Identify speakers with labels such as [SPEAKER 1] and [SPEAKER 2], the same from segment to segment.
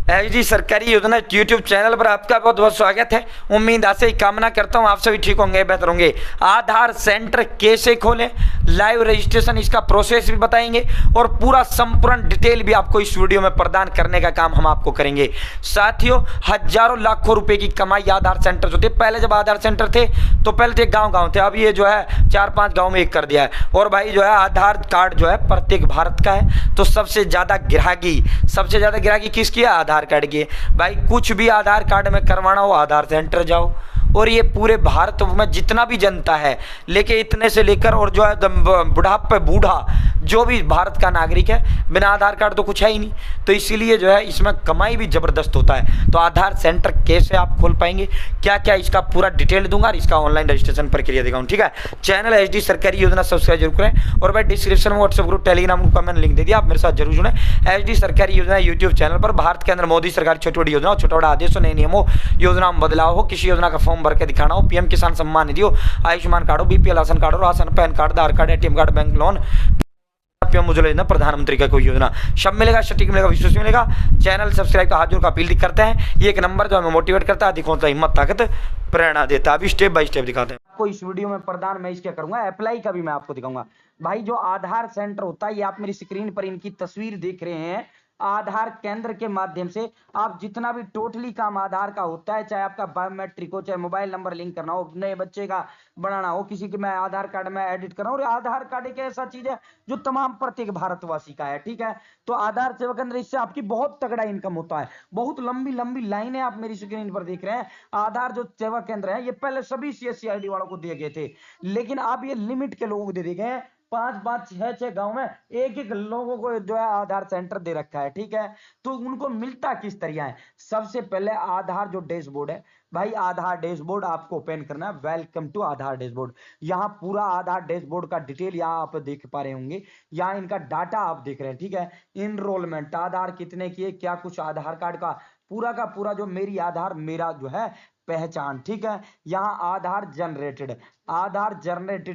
[SPEAKER 1] HD सरकारी योजना YouTube channel पर आपका बहुत बहुत स्वागत है। उम्मीद आशा ही कामना करता हूं आप सभी ठीक होंगे, बेहतर होंगे। आधार सेंटर कैसे खोलें, लाइव रजिस्ट्रेशन, इसका प्रोसेस भी बताएंगे और पूरा संपूर्ण डिटेल भी आपको इस वीडियो में प्रदान करने का काम हम आपको करेंगे। साथियों, हजारों लाखों रुपए की कमाई आधार सेंटर से होती है। पहले जब आधार सेंटर थे तो पहले थे गाँव थे, अब ये जो है 4-5 गाँव में एक कर दिया है। और भाई जो है आधार कार्ड जो है प्रत्येक भारत का है, तो सबसे ज़्यादा ग्राहकी किसकी है? आधार कार्ड की। भाई कुछ भी आधार कार्ड में करवाना हो आधार सेंटर जाओ, और ये पूरे भारत में जितना भी जनता है, लेके इतने से लेकर और जो है बुढ़ापे बूढ़ा जो भी भारत का नागरिक है, बिना आधार कार्ड तो कुछ है ही नहीं। तो इसीलिए जो है इसमें कमाई भी ज़बरदस्त होता है। तो आधार सेंटर कैसे आप खोल पाएंगे, क्या क्या, इसका पूरा डिटेल दूंगा और इसका ऑनलाइन रजिस्ट्रेशन प्रक्रिया दिखाऊँ। ठीक है, चैनल एचडी सरकारी योजना सब्सक्राइब जरूर करें। और भाई डिस्क्रिप्शन में व्हाट्सएप ग्रुप, टेलीग्राम ग्रुप का मैंने लिंक दे दिया, आप मेरे साथ जरूर जुड़ें। एचडी सरकारी योजना यूट्यूब चैनल पर भारत के अंदर मोदी सरकार छोटी बड़ी योजना, छोटा बड़ा आदेशों, नए नियमों, योजना में बदलाव हो, किसी योजना का फॉर्म भर के दिखाना हो, पीएम किसान सम्मान निधि हो, आयुष्मान कार्ड हो, बीपीएल राशन कार्ड हो, ration, PAN card, Aadhaar card, ATM card, bank loan, PM Ujjwala योजना, प्रधानमंत्री का कोई योजना, सब मिलेगा, सटीक मिलेगा, विश्वास मिलेगा। चैनल सब्सक्राइब का हाथ जोड़ का अपील करते हैं। ये एक नंबर जो हमें मोटिवेट करता है, दिखाता है, हिम्मत, ताकत, प्रेरणा देता है। अभी स्टेप बाय स्टेप दिखाते हैं आपको इस वीडियो में प्रदान मैं इसके करूंगा, अप्लाई का भी मैं आपको दिखाऊंगा। भाई जो आधार सेंटर होता है, ये आप मेरी स्क्रीन पर इनकी तस्वीर देख रहे हैं। आधार केंद्र के माध्यम से आप जितना भी टोटली काम आधार का होता है, चाहे आपका बायोमेट्रिक हो, चाहे मोबाइल नंबर लिंक करना हो, नए बच्चे का बनाना हो, किसी के मैं आधार कार्ड में एडिट करना हो। और आधार कार्ड एक ऐसा चीज है जो तमाम प्रत्येक भारतवासी का है। ठीक है, तो आधार सेवा केंद्र, इससे आपकी बहुत तगड़ा इनकम होता है। बहुत लंबी लंबी लाइनें आप मेरी स्क्रीन पर देख रहे हैं। आधार जो सेवा केंद्र है, ये पहले सभी सीएससी आईडी वालों को दिए गए थे, लेकिन अब ये लिमिट के लोगों को दे दिए गए हैं। 5-5, 6-6 गांव में एक एक लोगों को जो है आधार सेंटर दे रखा है। ठीक है, तो उनको मिलता किस तरह है? सबसे पहले आधार जो डैशबोर्ड है, भाई आधार डैशबोर्ड आपको ओपन करना है। Welcome to Aadhaar dashboard. यहाँ पूरा आधार डैशबोर्ड का डिटेल यहाँ आप देख पा रहे होंगे। यहाँ इनका डाटा आप देख रहे हैं। ठीक है, इनरोलमेंट, आधार कितने किए, क्या कुछ, आधार कार्ड का पूरा जो मेरी आधार, मेरा जो है पहचान। ठीक है, यहाँ आधार जनरेटेड,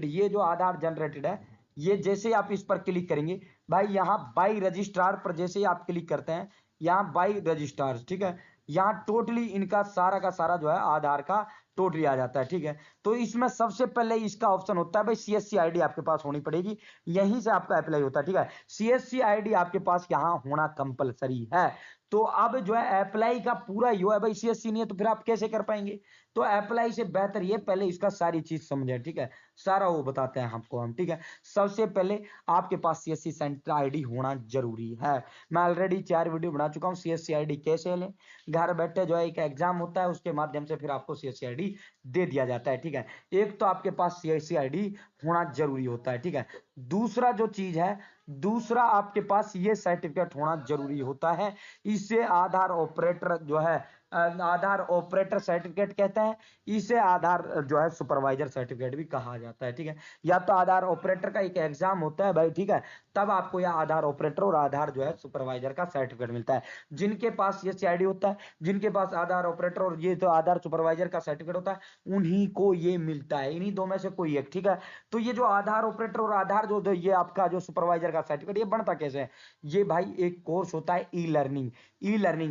[SPEAKER 1] ये जो आधार जनरेटेड है, ये जैसे आप इस पर क्लिक करेंगे, भाई यहाँ बाई रजिस्ट्रार पर जैसे ही आप क्लिक करते हैं, यहाँ बाई रजिस्ट्रार, ठीक है, यहाँ टोटली इनका सारा का सारा जो है आधार का टोटली आ जाता है। ठीक है, तो इसमें सबसे पहले इसका ऑप्शन होता है, भाई सीएससी आईडी आपके पास होनी पड़ेगी, यहीं से आपका अप्लाई होता है। ठीक है, सीएससी आईडी आपके पास यहाँ होना कंपलसरी है। तो अब जो है अप्लाई का पूरा यो है, भाई सीएससी नहीं है तो फिर आप कैसे कर पाएंगे? तो अप्लाई से बेहतर ये पहले इसका सारी चीज समझे। ठीक है, सारा वो बताते हैं आपको हम। ठीक है, सबसे पहले आपके पास सीएससी सेंटर आईडी होना जरूरी है। मैं ऑलरेडी 4 वीडियो बना चुका हूँ, सीएससी आईडी कैसे लें। घर बैठे जो है एक एग्जाम होता है, उसके माध्यम से फिर आपको सीएससी आईडी दे दिया जाता है। ठीक है, एक तो आपके पास सीएससी आईडी होना जरूरी होता है। ठीक है, दूसरा जो चीज है, दूसरा आपके पास ये सर्टिफिकेट होना जरूरी होता है। इसे आधार ऑपरेटर जो है, आधार ऑपरेटर सर्टिफिकेट कहते हैं। इसे आधार जो है सुपरवाइजर सर्टिफिकेट भी कहा जाता है। ठीक है, या तो आधार ऑपरेटर का एक एग्जाम होता है भाई, ठीक है, तब आपको यह आधार ऑपरेटर और आधार जो है सुपरवाइजर का सर्टिफिकेट मिलता है। जिनके पास ये सीआईडी होता है, जिनके पास आधार ऑपरेटर और ये तो आधार सुपरवाइजर का सर्टिफिकेट होता है, उन्हीं को ये मिलता है, इन्हीं दो में से कोई एक। ठीक है, तो ये जो आधार ऑपरेटर और आधार जो ये आपका जो सुपरवाइजर का सर्टिफिकेट, ये बनता कैसे है? ये भाई एक कोर्स होता है, ई लर्निंग,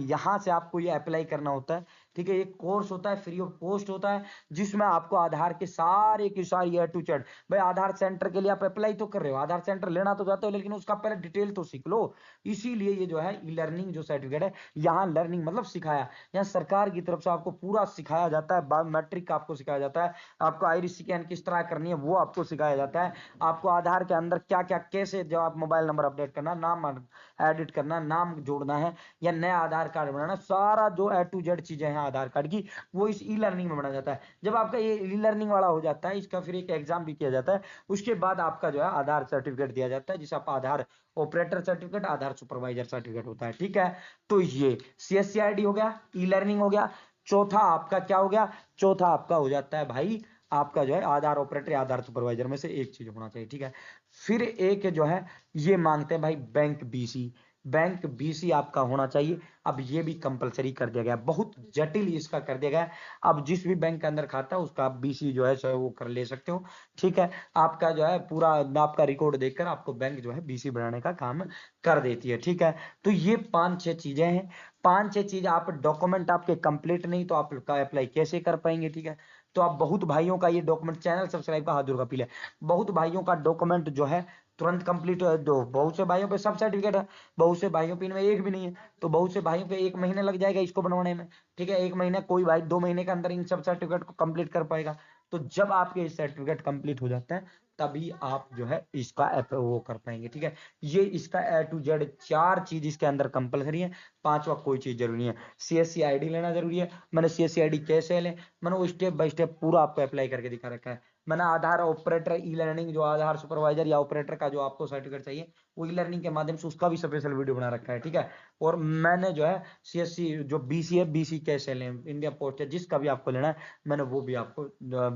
[SPEAKER 1] यहां से आपको ये अप्लाई करना होता है। ठीक है, एक कोर्स होता है, फ्री ऑफ कॉस्ट होता है, जिसमें आपको आधार के सारे की सारी ए टू जेड, भाई आधार सेंटर के लिए आप अप्लाई तो कर रहे हो, आधार सेंटर लेना तो चाहते हो, लेकिन उसका पहले डिटेल तो सीख लो। इसीलिए ये जो है ई लर्निंग जो सर्टिफिकेट है, यहाँ लर्निंग मतलब सिखाया, यहाँ सरकार की तरफ से आपको पूरा सिखाया जाता है। बायोमेट्रिक आपको सिखाया जाता है, आपको आइरिस स्कैन किस तरह करनी है वो आपको सिखाया जाता है। आपको आधार के अंदर क्या क्या, कैसे जो आप मोबाइल नंबर अपडेट करना, नाम एडिट करना, नाम जोड़ना है, या नया आधार कार्ड बनाना, सारा जो ए टू जेड चीजें हैं आधार कार्ड की, वो इस ई लर्निंग में बनाया जाता है। जब आपका ये ई लर्निंग वाला हो जाता है, इसका फिर एक एग्जाम भी किया जाता है, उसके बाद आपका जो है आधार सर्टिफिकेट दिया जाता है, जिसे आप आधार ऑपरेटर सर्टिफिकेट, आधार सुपरवाइजर सर्टिफिकेट होता है। ठीक है, तो ये सीएससी आईडी हो गया, ई लर्निंग हो गया। चौथा आपका क्या हो गया? चौथा आपका हो जाता है भाई, आपका जो है आधार ऑपरेटर, आधार सुपरवाइजर में से एक चीज होना चाहिए। ठीक है, फिर एक जो है ये मांगते हैं भाई बैंक बीसी। बैंक बीसी आपका होना चाहिए। अब ये भी कंपलसरी कर दिया गया, बहुत जटिल इसका कर दिया गया। अब जिस भी बैंक के अंदर खाता है उसका आप बीसी जो है वो कर ले सकते हो। ठीक है, आपका जो है पूरा आपका रिकॉर्ड देखकर आपको बैंक जो है बीसी बनाने का काम कर देती है। ठीक है, तो ये 5-6 चीजें हैं। 5-6 चीज आप डॉक्यूमेंट आपके कंप्लीट नहीं तो आप अप्लाई कैसे कर पाएंगे। ठीक है, तो आप बहुत भाइयों का ये डॉक्यूमेंट, चैनल सब्सक्राइब का हाथ जोड़ का अपील है, बहुत भाइयों का डॉक्यूमेंट जो है तुरंत कंप्लीट है। दो बहुत से भाइयों पे सब सर्टिफिकेट है, बहुत से भाइयों पे इनमें एक भी नहीं है, तो बहुत से भाइयों पे 1 महीने लग जाएगा इसको बनवाने में। ठीक है, 1 महीने, कोई भाई 2 महीने के अंदर इन सब सर्टिफिकेट को कंप्लीट कर पाएगा। तो जब आपके सर्टिफिकेट कंप्लीट हो जाता है तभी आप जो है इसका वो कर पाएंगे। ठीक है, ये इसका A to Z 4 चीज इसके अंदर कंपलसरी है, 5वां कोई चीज जरूरी है। CSC ID लेना जरूरी है। मैंने CSC ID कैसे लें, मैंने वो स्टेप बाय स्टेप पूरा आपको अप्लाई करके दिखा रखा है। मैंने आधार ऑपरेटर ई-लर्निंग, जो आधार सुपरवाइजर या ऑपरेटर का जो आपको सर्टिफिकेट चाहिए वो ई-लर्निंग के माध्यम से उसका भी स्पेशल वीडियो बना रखा है। ठीक है, और मैंने जो है CSC जो BC है, BC कैसे लें, इंडिया पोस्ट है, जिसका भी आपको लेना है मैंने वो भी आपको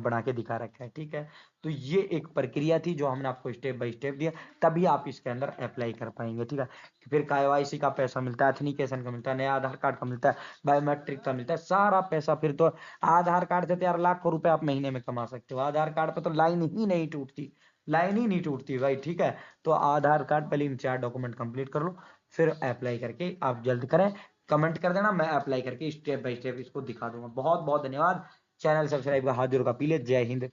[SPEAKER 1] बना के दिखा रखा है। ठीक है, तो ये एक प्रक्रिया थी जो हमने आपको स्टेप बाय स्टेप दिया, तभी आप इसके अंदर अप्लाई कर पाएंगे। ठीक है, फिर KYC का पैसा मिलता है, एथनिकेशन का मिलता है, नया आधार कार्ड का मिलता है, बायोमेट्रिक का मिलता है, सारा पैसा। फिर तो आधार कार्ड से तो यार लाखों रुपए आप महीने में कमा सकते हो। आधार कार्ड पे तो लाइन ही नहीं टूटती, लाइन ही नहीं टूटती भाई। ठीक है, तो आधार कार्ड पहले इन 4 डॉक्यूमेंट कंप्लीट कर लो, फिर अप्लाई करके आप जल्द करें। कमेंट कर देना, मैं अप्लाई करके स्टेप बाय स्टेप इसको दिखा दूंगा। बहुत बहुत धन्यवाद। चैनल सब्सक्राइब का हाथ जोड़ का अपील है। जय हिंद,